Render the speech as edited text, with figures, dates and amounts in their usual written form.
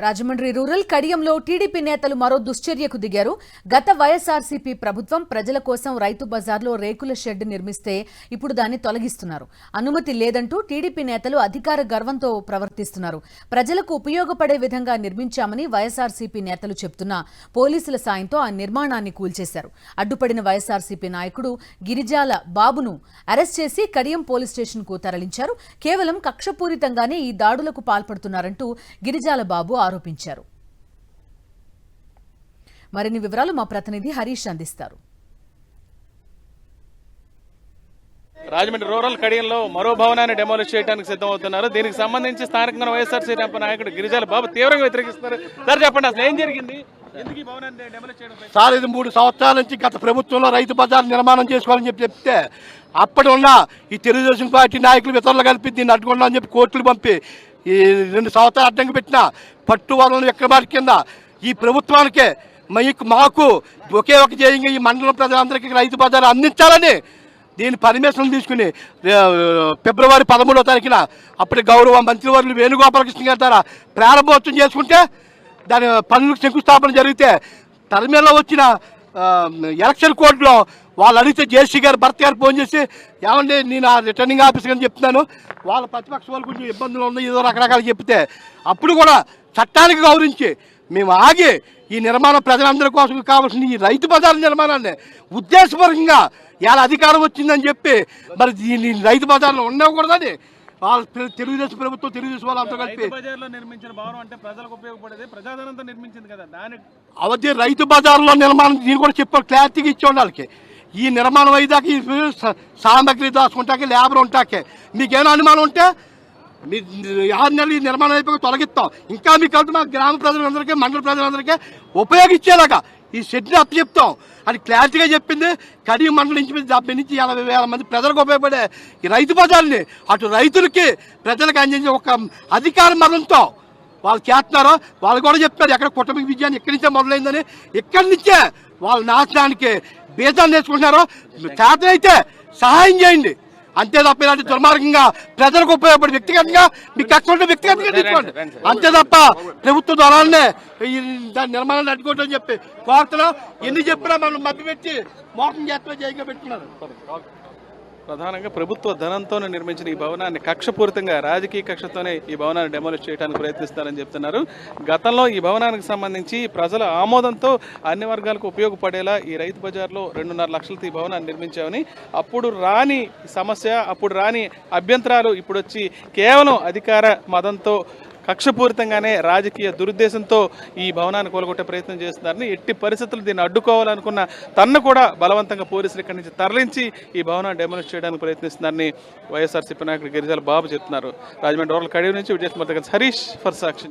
Rajahmundry rural కడియంలో TDP నేతలు మరో దుశ్చర్యకు దిగారు. గత వైఎస్ఆర్సీపీ ప్రభుత్వం ప్రజల కోసం రైతు బజార్లో రేకుల షెడ్ నిర్మిస్తే ఇప్పుడు దాన్ని తొలగిస్తున్నారు. అనుమతి లేదంటూ టీడీపీ నేతలు అధికార గర్వంతో ప్రవర్తిస్తున్నారు. ప్రజలకు ఉపయోగపడే విధంగా నిర్మించామని వైఎస్ఆర్సీపీ నేతలు చెప్తున్నా పోలీసుల సాయంతో ఆ నిర్మాణాన్ని కూల్చేశారు. అడ్డుపడిన వైఎస్ఆర్సీపీ నాయకుడు గిరిజాల బాబును అరెస్ట్ చేసి కడియం పోలీస్ స్టేషన్కు తరలించారు. కేవలం కక్షపూరితంగానే ఈ దాడులకు పాల్పడుతున్నారంటూ గిరిజాల బాబు ఆరోపించారు. మరిన్ని వివరాలు మా ప్రతినిధి హరీష్ అందిస్తారు. రాజమండ్రి రూరల్ కడియంలో మరో భవనాన్ని డెమోలిష్ చేయడానికి సిద్ధమవుతున్నారు. దీనికి సంబంధించి స్థానికంగా వైఎస్ఆర్సీపీ నాయకుడు గిరిజాల బాబు తీవ్రంగా వ్యతిరేకిస్తున్నారు. సార్ చెప్పండి, అసలు ఏం జరిగింది? సార్, ఇది 3 సంవత్సరాల నుంచి గత ప్రభుత్వంలో రైతు బజార్ నిర్మాణం చేసుకోవాలని చెప్తే అప్పటి ఉన్న ఈ తెలుగుదేశం పార్టీ నాయకులు ఇతరులు కలిపి దీన్ని అడ్డుకున్నా అని చెప్పి కోర్టులు పంపి ఈ 2 సంవత్సరాలు అడ్డంగా పెట్టిన పట్టు వలన ఎక్కబాటి కింద ఈ ప్రభుత్వానికే మాకు ఒకే ఒక జయంగా ఈ మండలం ప్రజలందరికీ రైతు బజార్ అందించాలని దీని పర్మిషన్ తీసుకుని ఫిబ్రవరి 13వ తారీఖున అప్పటి గౌరవ మంత్రివర్యులు వేణుగోపాలకృష్ణ గారి ద్వారా ప్రారంభోత్సవం చేసుకుంటే దాని పనులకు శంకుస్థాపన జరిగితే తరిమేలో వచ్చిన ఎలక్షన్ కోడ్లో వాళ్ళు అడిగితే జేసీ గారు భర్త గారు ఫోన్ చేసి ఏమండి నేను ఆ రిటర్నింగ్ ఆఫీసర్ అని చెప్తున్నాను, వాళ్ళ ప్రతిపక్ష వాళ్ళు కొంచెం ఇబ్బందులు ఉన్నాయి ఏదో రకరకాలు చెప్తే అప్పుడు కూడా చట్టానికి గౌరవించి మేము ఆగి ఈ నిర్మాణం ప్రజలందరి కోసం కావాల్సిన ఈ రైతు బజార్ నిర్మాణాన్ని ఉద్దేశపూర్వకంగా ఇలా అధికారం వచ్చిందని చెప్పి మరి దీన్ని రైతు బజార్లో ఉండకూడదని వాళ్ళు తెలుగుదేశం ప్రభుత్వం తెలుగుదేశం వాళ్ళంతా కలిపి నిర్మించిన భవనం అంటే ప్రజలకు ఉపయోగపడేది, ప్రజాధనంతో నిర్మించింది కదా, దానికి అవధి రైతు బజార్లో నిర్మాణం దీన్ని కూడా చెప్పారు, క్లారిటీగా ఇచ్చి ఉండాలి. ఈ నిర్మాణం అయ్యేదాకా ఈ సామగ్రి దాచుకుంటాకే లేబర్ ఉంటాకే మీకేమైనా అనుమానం ఉంటే మీ 6 నెలలు ఈ నిర్మాణం అయిపోయి తొలగిస్తాం. ఇంకా మీకు కలిసి మా గ్రామ ప్రజలందరికీ మండల ప్రజలందరికీ ఉపయోగించేలాగా ఈ షెడ్ని అప్పచెప్తాం అని క్లారిటీగా చెప్పింది. కడియం మండలం నుంచి 70 నుంచి 80,000 మంది ప్రజలకు ఉపయోగపడే ఈ రైతు బజార్ని అటు రైతులకి ప్రజలకు అందించే ఒక అధికార మతంతో వాళ్ళు చేస్తున్నారో వాళ్ళు కూడా చెప్తారు ఎక్కడ కుటుంబ విజయాన్ని ఎక్కడి నుంచే మొదలైందని, ఇక్కడి నుంచే వాళ్ళ నాశనానికి బీజాన్ని నేర్చుకుంటున్నారో చేతనైతే సహాయం చేయండి. అంతే తప్ప ఇలాంటి దుర్మార్గంగా ప్రజలకు ఉపయోగపడి వ్యక్తిగతంగా మీకు కక్ష ఉంటే వ్యక్తిగతంగా తీసుకోండి. అంతే తప్ప ప్రభుత్వ ద్వారానే దాని నిర్మాణాన్ని అడ్డుకోవటం చెప్పి కోరుతున్నాం. ఎన్ని చెప్పినా మనం మభ్యపెట్టి మోసం చేస్తూ జయంగా పెట్టుకున్నారు. ప్రధానంగా ప్రభుత్వ ధనంతో నిర్మించిన ఈ భవనాన్ని కక్షపూరితంగా రాజకీయ కక్షతోనే ఈ భవనాన్ని డెమోలిష్ చేయడానికి ప్రయత్నిస్తారని చెప్తున్నారు. గతంలో ఈ భవనానికి సంబంధించి ప్రజల ఆమోదంతో అన్ని వర్గాలకు ఉపయోగపడేలా ఈ రైతు బజార్లో 2.5 లక్షలతో ఈ భవనాన్ని నిర్మించామని, అప్పుడు రాని సమస్య, అప్పుడు రాని అభ్యంతరాలు ఇప్పుడు వచ్చి కేవలం అధికార మదంతో కక్షపూరితంగానే రాజకీయ దురుద్దేశంతో ఈ భవనాన్ని కూలగొట్టే ప్రయత్నం చేస్తున్నారని, ఎట్టి పరిస్థితులు దీన్ని అడ్డుకోవాలనుకున్న తన్ను కూడా బలవంతంగా పోలీసులు ఇక్కడి నుంచి తరలించి ఈ భవనాన్ని డెమోలిష్ చేయడానికి ప్రయత్నిస్తున్నారని వైఎస్ఆర్సీపీ నాయకుడు గిరిజాల బాబు చెప్తున్నారు. రాజమండ్రి రూరల్ కడియం నుంచి విజయస్మృతి హరీష్ ఫర్ సాక్షి.